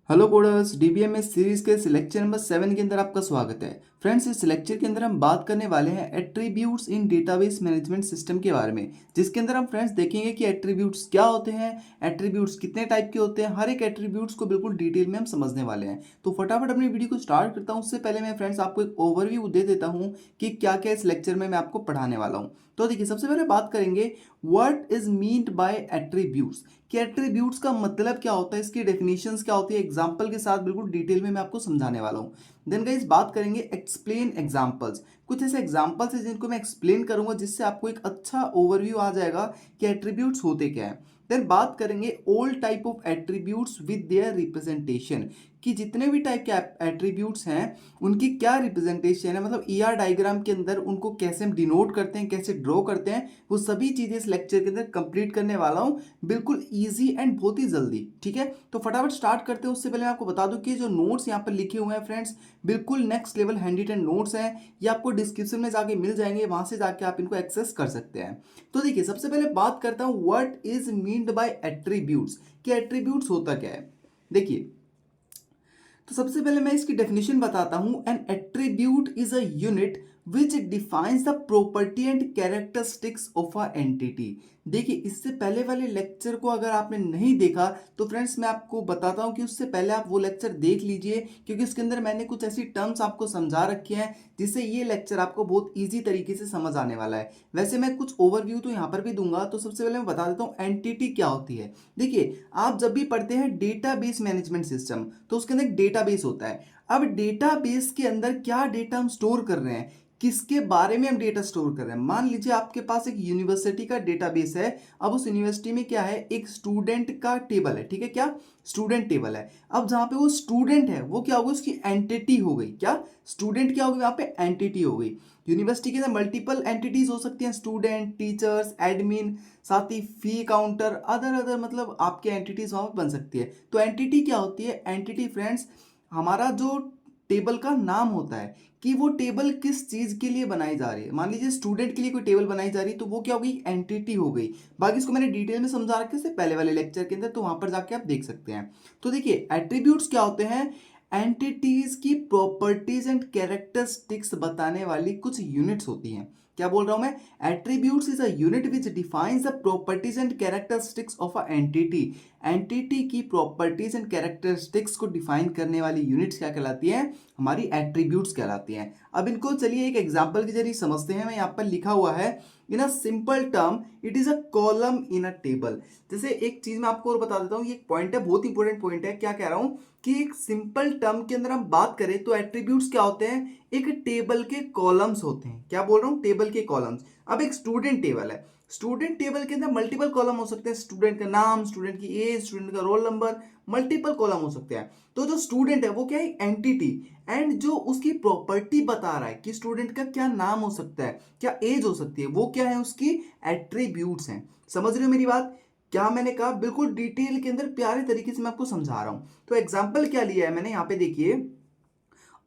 Hello coders, DBMS series के इस lecture number 7 के अंदर आपका स्वागत है। फ्रेंड्स, इस लेक्चर के अंदर हम बात करने वाले हैं एट्रीब्यूट्स इन डेटाबेस मैनेजमेंट सिस्टम के बारे में, जिसके अंदर हम फ्रेंड्स देखेंगे कि एट्रीब्यूट्स क्या होते हैं, एट्रीब्यूट्स कितने टाइप के होते हैं, हर एक एट्रीब्यूट्स को बिल्कुल डिटेल में हम समझने वाले हैं। तो फटाफट अपनी वीडियो को स्टार्ट करता हूँ। उससे पहले मैं फ्रेंड्स आपको एक ओवरव्यू दे देता हूँ कि क्या क्या इस लेक्चर में मैं आपको पढ़ाने वाला हूँ। तो देखिए, सबसे पहले बात करेंगे what is meant by attributes, कि एट्रीब्यूट्स का मतलब क्या होता है, इसकी डेफिनेशंस क्या होती है, एग्जांपल के साथ बिल्कुल डिटेल में मैं आपको समझाने वाला हूँ। देन गाइस बात करेंगे एक्सप्लेन एग्जांपल्स, कुछ ऐसे एग्जांपल्स हैं जिनको मैं एक्सप्लेन करूंगा, जिससे आपको एक अच्छा ओवरव्यू आ जाएगा कि एट्रीब्यूट्स होते क्या है। देन बात करेंगे all type of attributes with their representation, कि जितने भी टाइप के एट्रीब्यूट्स हैं उनकी क्या रिप्रेजेंटेशन है, मतलब ईआर डायग्राम के अंदर उनको कैसे हम डिनोट करते हैं, कैसे ड्रॉ करते हैं, वो सभी चीजें इस लेक्चर के अंदर कंप्लीट करने वाला हूं, बिल्कुल इजी एंड बहुत ही जल्दी। ठीक है, तो फटाफट स्टार्ट करते हैं। उससे पहले मैं आपको बता दूं कि जो नोट्स यहाँ पर लिखे हुए हैं फ्रेंड्स, बिल्कुल next level handy and notes हैं, ये आपको डिस्क्रिप्शन में जाके मिल जाएंगे, वहां से जाके आप इनको एक्सेस कर सकते हैं। तो देखिए, सबसे पहले बात करता हूं what is meant by attributes, कि एट्रीब्यूट्स होता क्या है। देखिए, तो सबसे पहले मैं इसकी डेफिनेशन बताता हूं। N attribute is a unit which defines the property and characteristics of a entity. देखिए, इससे पहले वाले लेक्चर को अगर आपने नहीं देखा तो फ्रेंड्स मैं आपको बताता हूं कि उससे पहले आप वो लेक्चर देख लीजिए, क्योंकि उसके अंदर मैंने कुछ ऐसी टर्म्स आपको समझा रखी हैं जिससे ये लेक्चर आपको बहुत ईजी तरीके से समझ आने वाला है। वैसे मैं कुछ ओवरव्यू तो यहाँ पर भी दूंगा, तो सबसे पहले मैं बता देता हूँ एंटिटी क्या होती है। देखिए, आप जब भी पढ़ते हैं डेटाबेस मैनेजमेंट सिस्टम, तो उसके अंदर एक डेटाबेस होता है। अब डेटाबेस के अंदर क्या डेटा हम स्टोर कर रहे हैं, किसके बारे में हम डेटा स्टोर कर रहे हैं। मान लीजिए आपके पास एक यूनिवर्सिटी का डेटाबेस है। अब उस यूनिवर्सिटी में क्या है, एक स्टूडेंट का टेबल है। ठीक है, क्या स्टूडेंट टेबल है। अब जहां पे वो स्टूडेंट है वो क्या होगा, उसकी एंटिटी हो गई। क्या स्टूडेंट क्या होगी, वहां पे एंटिटी हो गई। यूनिवर्सिटी के अंदर मल्टीपल एंटिटीज हो सकती हैं, स्टूडेंट, टीचर्स, एडमिन, साथ ही फी काउंटर, अदर अदर, मतलब आपके एंटिटीज वहां पर बन सकती है। तो एंटिटी क्या होती है, एंटिटी फ्रेंड्स हमारा जो टेबल का नाम होता है, कि वो टेबल किस चीज के लिए बनाई जा रही है। मान लीजिए स्टूडेंट के लिए कोई टेबल बनाई जा रही है, तो वो क्या होगी, एंटिटी हो गई। बाकी इसको मैंने डिटेल में समझा रखा है पहले वाले लेक्चर के अंदर, तो वहां पर जाके आप देख सकते हैं। तो देखिए, एट्रीब्यूट्स क्या होते हैं, एंटिटीज की प्रॉपर्टीज एंड कैरेक्टरिस्टिक्स बताने वाली कुछ यूनिट्स होती हैं। क्या बोल रहा हूं मैं, attributes is a unit which defines the properties and characteristics of a entity. Entity की प्रॉपर्टीज एंड कैरेक्टरिस्टिक्स को डिफाइन करने वाली यूनिट्स क्या कहलाती हैं, हमारी एट्रीब्यूट्स कहलाती हैं। अब इनको चलिए एक एग्जांपल के जरिए समझते हैं। मैं यहाँ पर लिखा हुआ है, in a simple term it is a column in a table. जैसे एक चीज मैं आपको और बता देता हूँ, ये पॉइंट है, बहुत इंपॉर्टेंट पॉइंट है। क्या कह रहा हूँ कि एक सिंपल टर्म के अंदर हम बात करें तो एट्रीब्यूट्स क्या होते हैं, एक टेबल के कॉलम्स होते हैं। क्या बोल रहा हूँ, टेबल के कॉलम्स। अब एक स्टूडेंट टेबल है, स्टूडेंट टेबल के अंदर मल्टीपल कॉलम हो सकते हैं, स्टूडेंट का नाम, स्टूडेंट की एज, स्टूडेंट का रोल नंबर, मल्टीपल कॉलम हो सकते हैं। तो जो स्टूडेंट है वो क्या है, एंटिटी, एंड जो उसकी प्रॉपर्टी बता रहा है कि स्टूडेंट का क्या नाम हो सकता है, क्या एज हो सकती है, वो क्या है, उसकी एट्रीब्यूट्स हैं। समझ रहे हो मेरी बात, क्या मैंने कहा, बिल्कुल डिटेल के अंदर प्यारे तरीके से मैं आपको समझा रहा हूं। तो एग्जांपल क्या लिया है मैंने, यहां पे देखिए,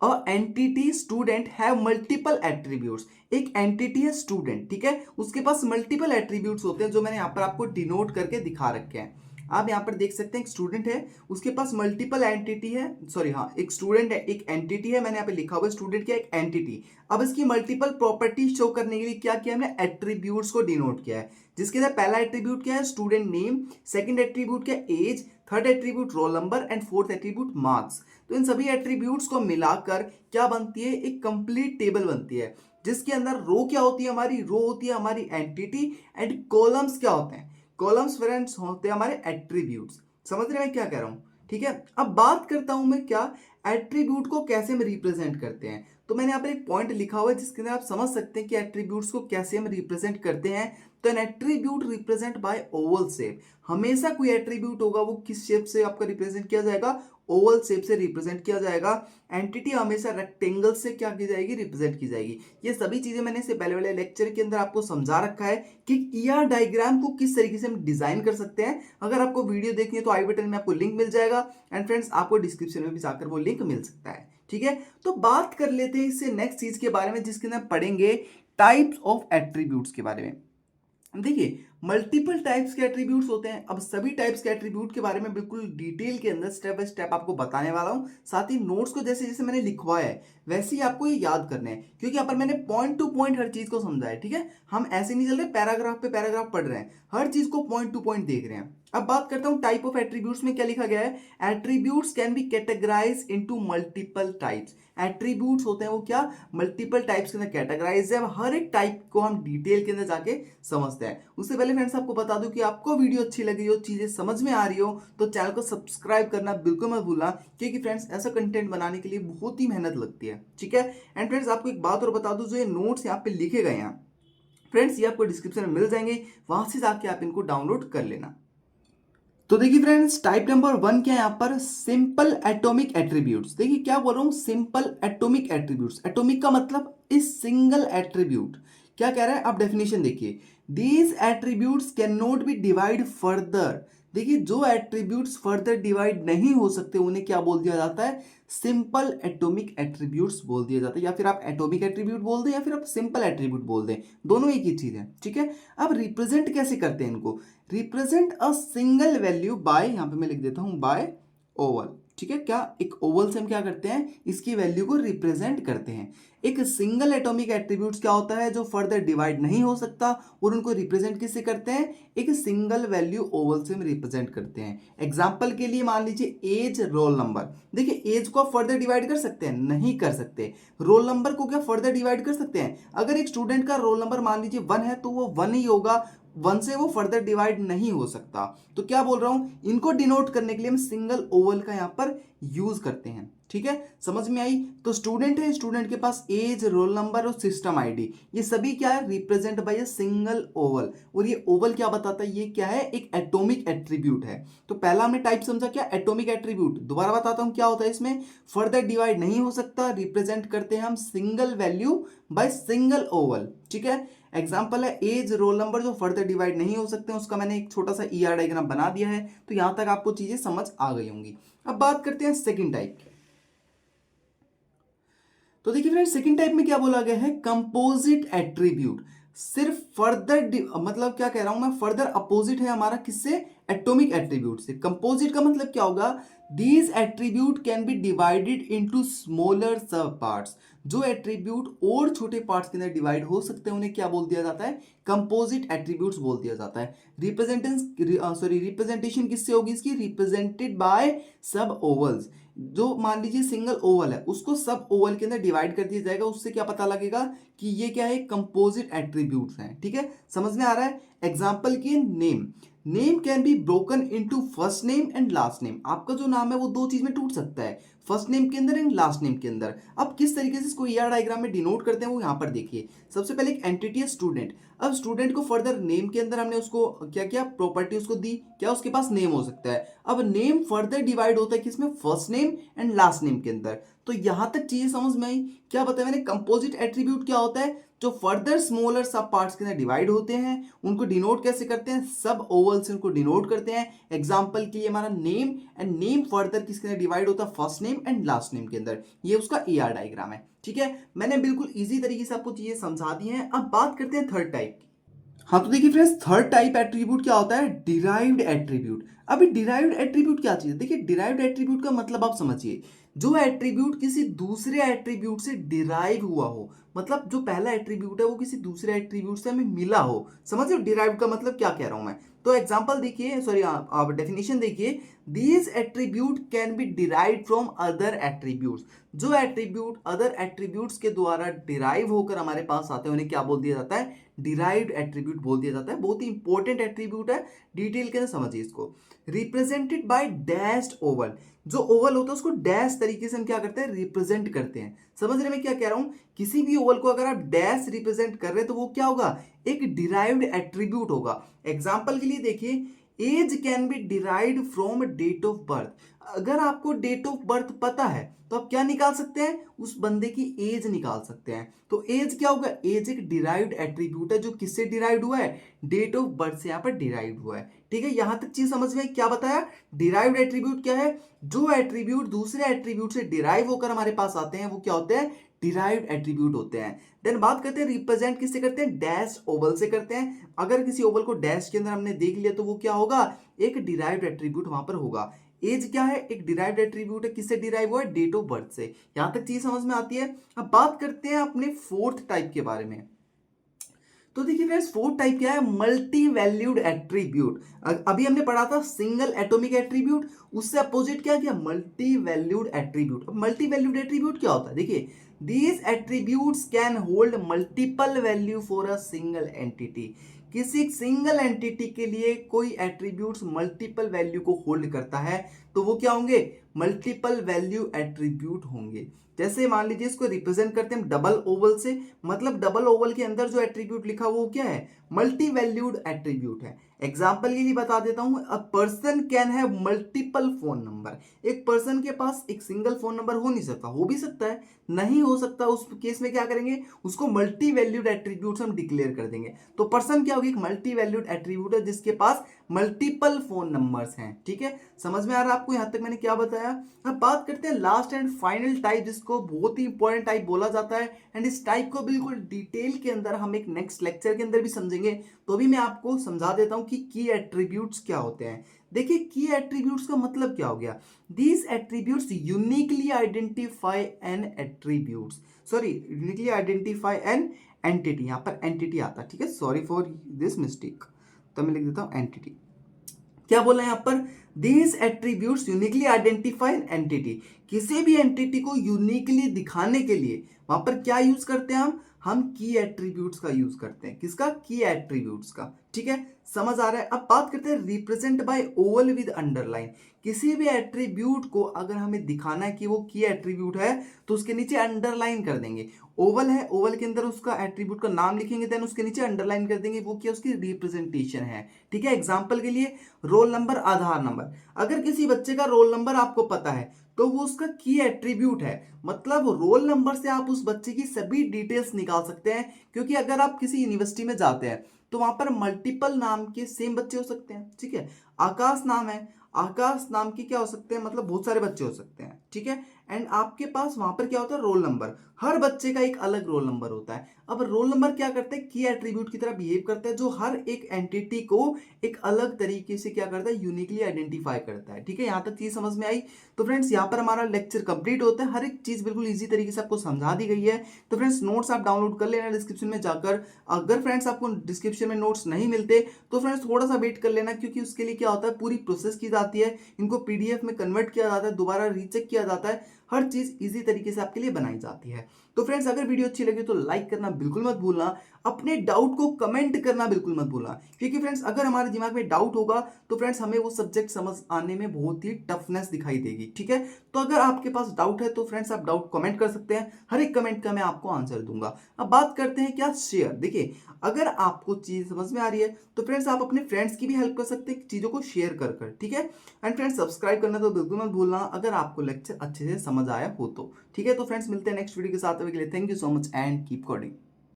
a entity student have multiple attributes. एक एंटिटी है स्टूडेंट, ठीक है, उसके पास मल्टीपल एट्रीब्यूट्स होते हैं, जो मैंने यहां पर आपको डिनोट करके दिखा रखे हैं। आप यहां पर देख सकते हैं, एक स्टूडेंट है, उसके पास मल्टीपल एंटिटी है, सॉरी हाँ, एक स्टूडेंट है, एक एंटिटी है, मैंने यहाँ पे लिखा हुआ है स्टूडेंट की एक एंटिटी। अब इसकी मल्टीपल प्रॉपर्टी शो करने के लिए क्या किया हमने, एट्रीब्यूट्स को डिनोट किया है। जिसके अंदर पहला एट्रीब्यूट क्या है, स्टूडेंट नेम, सेकंड एट्रीब्यूट क्या, age, third attribute roll number, and fourth attribute marks. तो इन सभी एट्रीब्यूट्स को मिलाकर क्या बनती है, एक कंप्लीट टेबल बनती है, जिसके अंदर रो क्या होती है, हमारी रो होती है हमारी एंटिटी, एंड कॉलम्स क्या होते हैं, कॉलम्स फ्रेंड्स होते हैं हमारे एट्रीब्यूट्स। समझ रहे हैं मैं क्या कह रहा हूं, ठीक है। अब बात करता हूं मैं क्या, एट्रीब्यूट को कैसे हम रिप्रेजेंट करते हैं। तो मैंने यहाँ पर एक पॉइंट लिखा हुआ है जिसके अंदर आप समझ सकते हैं कि एट्रीब्यूट्स को कैसे हम रिप्रेजेंट करते हैं। तो N attribute represent by Oval shape, हमेशा कोई एट्रीब्यूट होगा वो किस शेप से आपका रिप्रेजेंट किया जाएगा, ओवल शेप से रिप्रेजेंट किया जाएगा। एंटिटी हमेशा रेक्टेंगल से क्या की जाएगी, रिप्रेजेंट की जाएगी। ये सभी चीजें मैंने इससे पहले वाले लेक्चर के अंदर आपको समझा रखा है कि ईआर डायग्राम को किस तरीके से हम डिजाइन कर सकते हैं। अगर आपको वीडियो देखनी है तो आई बटन में आपको लिंक मिल जाएगा, एंड फ्रेंड्स आपको डिस्क्रिप्शन में भी जाकर वो लिंक मिल सकता है। ठीक है, तो बात कर लेते हैं इससे नेक्स्ट चीज के बारे में, जिसके अंदर पढ़ेंगे टाइप्स ऑफ एट्रीब्यूट्स के बारे में। देखिए, मल्टीपल टाइप्स के एट्रीब्यूट्स होते हैं। अब सभी टाइप्स के एट्रीब्यूट के बारे में बिल्कुल डिटेल के अंदर स्टेप बाय स्टेप आपको बताने वाला हूं। साथ ही नोट्स को जैसे जैसे मैंने लिखवाया है वैसे ही आपको ये याद करने हैं, क्योंकि यहाँ पर मैंने पॉइंट टू पॉइंट हर चीज को समझा है। ठीक है, हम ऐसे नहीं चल रहे पैराग्राफ पे पैराग्राफ पढ़ रहे हैं, हर चीज को पॉइंट टू पॉइंट देख रहे हैं। अब बात करता हूं टाइप ऑफ एट्रीब्यूट्स में क्या लिखा गया है। Attributes can be categorise into multiple types. Attributes होते हैं वो क्या, मल्टीपल टाइप्स के अंदर कैटेगराइज है। अब हर एक टाइप को हम डिटेल के अंदर जाके समझते हैं। उससे पहले फ्रेंड्स आपको बता दूं कि आपको वीडियो अच्छी लगी हो, चीजें समझ में आ रही हो, तो चैनल को सब्सक्राइब करना बिल्कुल मत भूलना, क्योंकि फ्रेंड्स ऐसा कंटेंट बनाने के लिए बहुत ही मेहनत लगती है। ठीक है, एंड फ्रेंड्स आपको एक बात और बता दूं, जो ये नोट्स यहाँ पे लिखे गए हैं फ्रेंड्स ये आपको डिस्क्रिप्शन में मिल जाएंगे, वहां से जाके आप इनको डाउनलोड कर लेना। तो देखिए फ्रेंड्स टाइप नंबर 1 क्या है यहाँ पर, सिंपल एटॉमिक एट्रीब्यूट्स। देखिए क्या बोल रहा हूँ, सिंपल एटॉमिक एट्रीब्यूट्स। एटॉमिक का मतलब इस सिंगल एट्रीब्यूट। क्या कह रहा है, आप डेफिनेशन देखिए, these attributes can not be divide further. देखिए जो एट्रीब्यूट्स फर्दर डिवाइड नहीं हो सकते उन्हें क्या बोल दिया जाता है, सिंपल एटॉमिक एट्रीब्यूट्स बोल दिया जाता है। या फिर आप एटॉमिक एट्रीब्यूट बोल दें या फिर आप सिंपल एट्रीब्यूट बोल दें, दोनों एक ही चीज है। ठीक है, अब रिप्रेजेंट कैसे करते हैं इनको, represent a single value by, यहां पे मैं लिख देता हूं बाय ओवल। ठीक है, क्या एक ओवल से हम क्या करते हैं, इसकी वैल्यू को रिप्रेजेंट करते हैं। एक सिंगल एटॉमिक एट्रीब्यूट्स क्या होता है, जो फर्दर डिवाइड नहीं हो सकता, और उनको रिप्रेजेंट किससे करते हैं, एक सिंगल वैल्यू ओवल से हम रिप्रेजेंट करते हैं। एग्जांपल के लिए मान लीजिए एज, रोल नंबर। देखिए एज को आप फर्दर डिवाइड कर सकते हैं, नहीं कर सकते। रोल नंबर को क्या फर्दर डिवाइड कर सकते हैं, अगर एक स्टूडेंट का रोल नंबर मान लीजिए 1 है तो वो 1 ही होगा, 1 से वो फर्दर डिवाइड नहीं हो सकता। तो क्या बोल रहा हूं, इनको डिनोट करने के लिए हम सिंगल ओवल का यहां पर यूज करते हैं। ठीक है, समझ में आई। तो स्टूडेंट है, स्टूडेंट के पास एज, रोल नंबर और सिस्टम आईडी, ये सभी क्या है, represent by a single Oval. और ये ओवल क्या बताता है, ये क्या है, एक एटॉमिक एट्रीब्यूट है। तो पहला हमने टाइप समझा क्या, एटॉमिक एट्रीब्यूट। दोबारा बताता हूं क्या होता है इसमें, फर्दर डिवाइड नहीं हो सकता, रिप्रेजेंट करते हैं हम single value by single Oval. ठीक है, एग्जाम्पल है एज, रोल नंबर, जो फर्दर डिवाइड नहीं हो सकते हैं, उसका मैंने एक छोटा सा ईआर डायग्राम बना दिया है। तो यहां तक आपको चीजें समझ आ गई होंगी। अब बात करते हैं सेकंड टाइप की। तो देखिए फ्रेंड्स सेकंड टाइप में क्या बोला गया है, कंपोजिट एट्रीब्यूट। सिर्फ फर्दर मतलब क्या कह रहा हूं मैं, फर्दर अपोजिट है हमारा किससे, एटॉमिक एट्रीब्यूट से। कंपोजिट का मतलब क्या होगा, these attribute can be divided into smaller सब पार्ट्स। जो एट्रीब्यूट और छोटे पार्ट्स के अंदर डिवाइड हो सकते हैं उन्हें क्या बोल दिया जाता है, कंपोजिट एट्रीब्यूट्स बोल दिया जाता है। रिप्रेजेंटेशन किससे होगी इसकी, रिप्रेजेंटेड बाय सब ओवल्स। जो मान लीजिए सिंगल ओवल है उसको सब ओवल के अंदर डिवाइड कर दिया जाएगा, उससे क्या पता लगेगा कि ये क्या है, कंपोजिट एट्रीब्यूट्स हैं। ठीक है, समझ में आ रहा है। एग्जांपल की name, name can be broken into first name and last name. आपका जो नाम है वो दो चीज में टूट सकता है, फर्स्ट नेम के अंदर एंड लास्ट नेम के अंदर। अब किस तरीके से इसको ईआर डायग्राम में डिनोट करते हैं वो यहां पर देखिए। सबसे पहले एक एंटिटी है स्टूडेंट। अब स्टूडेंट को फर्दर नेम के अंदर हमने उसको क्या क्या प्रॉपर्टी उसको दी, क्या उसके पास नेम हो सकता है। अब नेम फर्दर डिवाइड होता है किसमें, first name and last name के अंदर। तो यहां तक चीजें समझ में आई। क्या बताया मैंने, कंपोजिट एट्रीब्यूट क्या होता है, जो फर्दर स्मॉलर सब पार्ट्स के अंदर डिवाइड होते हैं उनको डिनोट कैसे करते हैं, सब ओवल से उनको डिनोट करते हैं। एग्जांपल के लिए हमारा नेम, एंड नेम फर्दर किसके अंदर डिवाइड होता है, first name and last name के अंदर। ये उसका ईआर डायग्राम है। ठीक है, मैंने बिल्कुल इजी तरीके से आपको चीजें समझा दी हैं। अब बात करते हैं थर्ड टाइप की। हाँ तो देखिए फ्रेंड्स थर्ड टाइप एट्रीब्यूट क्या होता है, डिराइव्ड एट्रीब्यूट। अभी डिराइव्ड एट्रीब्यूट क्या चीज है, देखिए डिराइव्ड एट्रीब्यूट का मतलब आप समझिए, जो एट्रीब्यूट किसी दूसरे एट्रीब्यूट से डिराइव हुआ हो, मतलब जो पहला एट्रीब्यूट है वो किसी दूसरे एट्रीब्यूट से हमें मिला हो। समझ रहे हो डिराइव्ड का मतलब क्या कह रहा हूं मैं। तो एग्जांपल देखिए, सॉरी आप डेफिनेशन देखिए, these attribute can be derived from other attributes. जो एट्रीब्यूट अदर एट्रीब्यूट्स के द्वारा डिराइव होकर हमारे पास आते हैं उन्हें क्या बोल दिया जाता है, डिराइव्ड एट्रीब्यूट बोल दिया जाता है। बहुत ही इंपॉर्टेंट एट्रीब्यूट है, डिटेल के अंदर समझिए इसको। रिप्रेजेंटेड बाय डैश्ड ओवल, जो ओवल होता है उसको डैश तरीके से हम क्या करते हैं, रिप्रेजेंट करते हैं। समझ रहे मैं क्या कह रहा हूं, किसी भी ओवल को अगर आप डैश रिप्रेजेंट कर रहे हैं तो वो क्या होगा, एक डिराइव्ड एट्रीब्यूट होगा। एग्जांपल के लिए देखिए, age can be derived from date of birth. अगर आपको डेट ऑफ बर्थ पता है तो आप क्या निकाल सकते हैं, उस बंदे की एज निकाल सकते हैं। तो एज क्या होगा, एज एक डिराइव्ड एट्रीब्यूट है जो किससे डिराइव्ड हुआ है, डेट ऑफ बर्थ से यहां पर डिराइव्ड हुआ है। ठीक है, यहां तक चीज समझ में क्या बताया, डिराइव्ड एट्रीब्यूट क्या है, जो एट्रीब्यूट दूसरे एट्रीब्यूट से डिराइव होकर हमारे पास आते हैं वो क्या होते हैं, डिराइव्ड एट्रीब्यूट होते हैं। देन बात करते हैं रिप्रेजेंट किससे करते हैं, डैश ओवल से करते हैं। अगर किसी ओवल को डैश के अंदर हमने देख लिया तो वो क्या होगा, एक डिराइव्ड एट्रीब्यूट वहां पर होगा। एज क्या है, एक डिराइव्ड एट्रीब्यूट है, किससे डिराइव हुआ है, डेट ऑफ बर्थ से। यहां तक चीज समझ में आती है। अब बात करते हैं अपने फोर्थ टाइप के बारे में। तो देखिए फ्रेंड्स, फोर्थ टाइप क्या है, मल्टी वैल्यूड एट्रीब्यूट। अभी हमने पढ़ा था सिंगल एटॉमिक एट्रीब्यूट, उससे अपोजिट क्या किया, मल्टी वैल्यूड एट्रीब्यूट। अब मल्टी वैल्यूड एट्रीब्यूट क्या होता है, देखिए these attributes can hold multiple value for a single entity. किसी सिंगल एंटिटी के लिए कोई एट्रीब्यूट्स मल्टीपल वैल्यू को होल्ड करता है तो वो क्या होंगे, मल्टीपल वैल्यू एट्रीब्यूट होंगे। जैसे मान लीजिए इसको रिप्रेजेंट करते हैं डबल ओवल से, मतलब डबल ओवल के अंदर जो एट्रीब्यूट लिखा वो क्या है, मल्टी वैल्यूड एट्रीब्यूट है। एग्जांपल के लिए बता देता हूं, a person can have multiple phone number. एक पर्सन के पास एक सिंगल फोन नंबर हो नहीं सकता, हो भी सकता है, नहीं हो सकता, उस केस में क्या करेंगे, उसको मल्टी वैल्यूड एट्रीब्यूट हम डिक्लेयर कर देंगे। तो पर्सन क्या होगी, एक मल्टी वैल्यूड एट्रीब्यूट है जिसके पास मल्टीपल फोन नंबर्स हैं। ठीक है, समझ में आ रहा है आपको यहां तक मैंने क्या बताया। अब बात करते हैं लास्ट एंड फाइनल टाइप, जिसको बहुत ही इंपॉर्टेंट टाइप बोला जाता है। एंड इस टाइप को बिल्कुल डिटेल के अंदर हम एक नेक्स्ट लेक्चर के अंदर भी समझेंगे, तो भी मैं आपको समझा देता हूं कि की एट्रीब्यूट्स क्या होते हैं। देखिए की एट्रीब्यूट्स का मतलब क्या हो गया, these attributes uniquely identify N attributes, sorry uniquely identify an entity, यहां पर एंटिटी आता है, ठीक है, सॉरी फॉर दिस मिस्टेक, तो मैं लिख देता हूं एंटिटी। क्या बोला है यहां पर, these attributes uniquely identify entity. किसी भी एंटिटी को यूनिकली दिखाने के लिए वहां पर क्या यूज करते हैं हम की एट्रीब्यूट्स का यूज करते हैं। किसका, की एट्रीब्यूट्स का। ठीक है, समझ आ रहा है। अब बात करते हैं represent by Oval with underline. किसी भी एट्रीब्यूट को अगर हमें दिखाना है कि वो की एट्रीब्यूट है तो उसके नीचे अंडरलाइन कर देंगे। ओवल है, ओवल के अंदर उसका एट्रीब्यूट का नाम लिखेंगे, देन उसके नीचे अंडरलाइन कर देंगे, वो क्या, उसकी रिप्रेजेंटेशन है। ठीक है, एग्जांपल के लिए रोल नंबर, आधार नंबर। अगर किसी बच्चे का रोल नंबर आपको पता है तो वो उसका की एट्रीब्यूट है, मतलब रोल नंबर से आप उस बच्चे की सभी डिटेल्स निकाल सकते हैं। क्योंकि अगर आप किसी यूनिवर्सिटी में जाते हैं तो वहां पर मल्टीपल नाम के सेम बच्चे हो सकते हैं। ठीक है, आकाश नाम है, आकाश नाम के क्या हो सकते हैं, मतलब बहुत सारे बच्चे हो सकते हैं। ठीक है, एंड आपके पास वहां पर क्या होता है, रोल नंबर, हर बच्चे का एक अलग रोल नंबर होता है। अब रोल नंबर क्या करते हैं, की एट्रीब्यूट की तरह बिहेव करता है, जो हर एक एंटिटी को एक अलग तरीके से क्या करता है, यूनिकली आइडेंटिफाई करता है। ठीक है, यहां तक चीज समझ में आई। तो फ्रेंड्स यहाँ पर हमारा लेक्चर कंप्लीट होता है, हर एक चीज बिल्कुल इजी तरीके से आपको समझा दी गई है। तो फ्रेंड्स नोट्स आप डाउनलोड कर लेना डिस्क्रिप्शन में जाकर। अगर फ्रेंड्स आपको डिस्क्रिप्शन में नोट्स नहीं मिलते तो फ्रेंड्स थोड़ा सा वेट कर लेना, क्योंकि उसके लिए क्या होता है, पूरी प्रोसेस की जाती है, इनको पीडीएफ में कन्वर्ट किया जाता है, दोबारा रीचेक किया जाता है, हर चीज इजी तरीके से आपके लिए बनाई जाती है। तो फ्रेंड्स अगर वीडियो अच्छी लगी तो लाइक करना बिल्कुल मत भूलना, अपने डाउट को कमेंट करना बिल्कुल मत भूलना, क्योंकि फ्रेंड्स अगर हमारे दिमाग में डाउट होगा तो फ्रेंड्स हमें वो सब्जेक्ट समझ आने में बहुत ही टफनेस दिखाई देगी। ठीक है, तो अगर आपके पास डाउट है तो फ्रेंड्स आप डाउट कमेंट कर सकते हैं, हर एक कमेंट का मैं आपको आंसर दूंगा। अब बात करते हैं क्या, शेयर। देखिए अगर आपको चीज समझ में आ रही है तो फ्रेंड्स आप अपने फ्रेंड्स की भी हेल्प कर सकते हैं चीजों को शेयर कर कर। ठीक है, एंड फ्रेंड्स सब्सक्राइब करना तो बिल्कुल मत भूलना अगर आपको लेक्चर अच्छे से समझ आया हो तो। ठीक है, तो फ्रेंड्स मिलते हैं नेक्स्ट वीडियो के साथ, अभी के लिए thank you so much and keep coding.